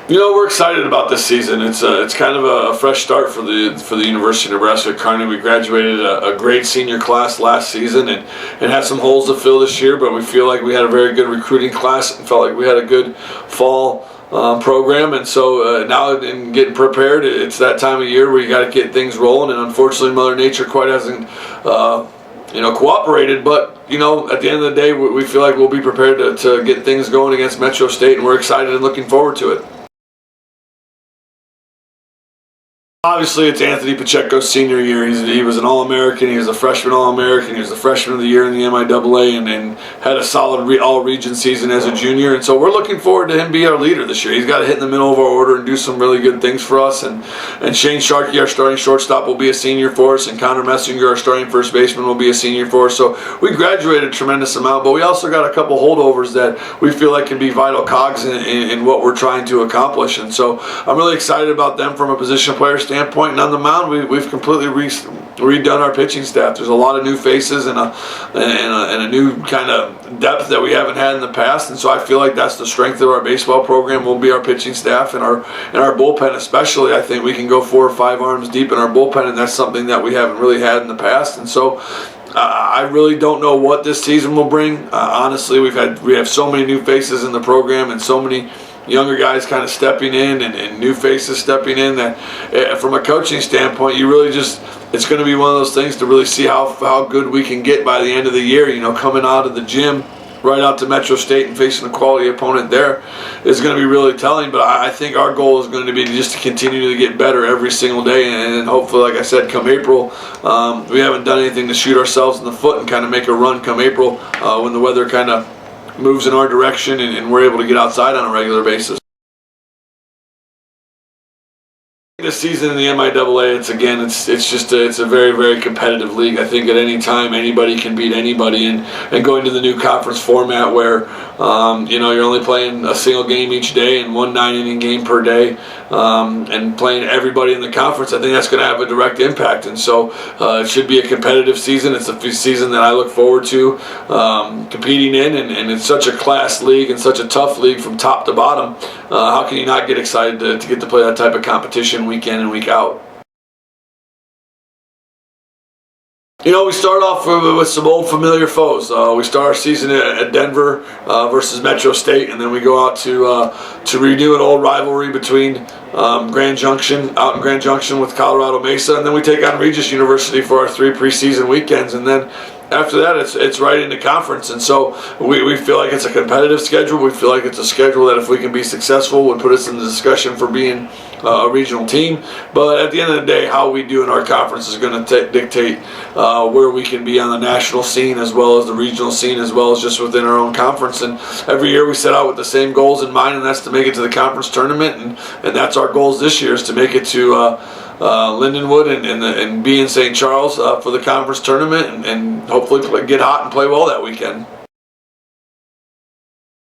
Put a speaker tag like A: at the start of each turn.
A: We're excited about this season. It's kind of a fresh start for the University of Nebraska-Kearney. We graduated a great senior class last season and had some holes to fill this year, but we feel like we had a very good recruiting class and felt like we had a good fall program. And so now in getting prepared, it's that time of year where you got to get things rolling. And unfortunately, Mother Nature quite hasn't cooperated, but at the end of the day, we feel like we'll be prepared to get things going against Metro State, and we're excited and looking forward to it. Obviously, it's Anthony Pacheco's senior year. He was an All-American. He was a freshman All-American. He was the freshman of the year in the MIAA and had a solid all-region season as a junior. And so we're looking forward to him being our leader this year. He's got to hit in the middle of our order and do some really good things for us. And Shane Sharkey, our starting shortstop, will be a senior for us. And Connor Messinger, our starting first baseman, will be a senior for us. So we graduated a tremendous amount, but we also got a couple holdovers that we feel like can be vital cogs in what we're trying to accomplish. And so I'm really excited about them from a position player standpoint. And on the mound, we've completely redone our pitching staff. There's a lot of new faces and a new kind of depth that we haven't had in the past. And so I feel like that's the strength of our baseball program. Will be our pitching staff and our bullpen, especially. I think we can go 4 or 5 arms deep in our bullpen, and that's something that we haven't really had in the past. And so I really don't know what this season will bring. Honestly, we have so many new faces in the program and so many younger guys kind of stepping in and new faces stepping in that from a coaching standpoint, you really it's going to be one of those things to really see how good we can get by the end of the year. Coming out of the gym right out to Metro State and facing a quality opponent there is going to be really telling. But I think our goal is going to be just to continue to get better every single day, and hopefully, like I said, come April, we haven't done anything to shoot ourselves in the foot and kind of make a run come April when the weather kind of moves in our direction and we're able to get outside on a regular basis. This season in the MIAA, it's a very, very competitive league. I think at any time anybody can beat anybody, and going to the new conference format where you're only playing a single game each day and 1 9-inning game per day, and playing everybody in the conference, I think that's going to have a direct impact. And so it should be a competitive season. It's a season that I look forward to competing in, and it's such a class league and such a tough league from top to bottom. How can you not get excited to get to play that type of competition week in and week out? We start off with some old familiar foes. We start our season at Denver versus Metro State, and then we go out to renew an old rivalry between Grand Junction with Colorado Mesa, and then we take on Regis University for our 3 preseason weekends, and then after that, it's right into conference. And so we feel like it's a competitive schedule. We feel like it's a schedule that if we can be successful would put us in the discussion for being a regional team. But at the end of the day, how we do in our conference is going to dictate where we can be on the national scene as well as the regional scene, as well as just within our own conference. And every year we set out with the same goals in mind, and that's to make it to the conference tournament. And that's our goals this year, is to make it to Lindenwood and be in St. Charles for the conference tournament, and hopefully get hot and play well that weekend.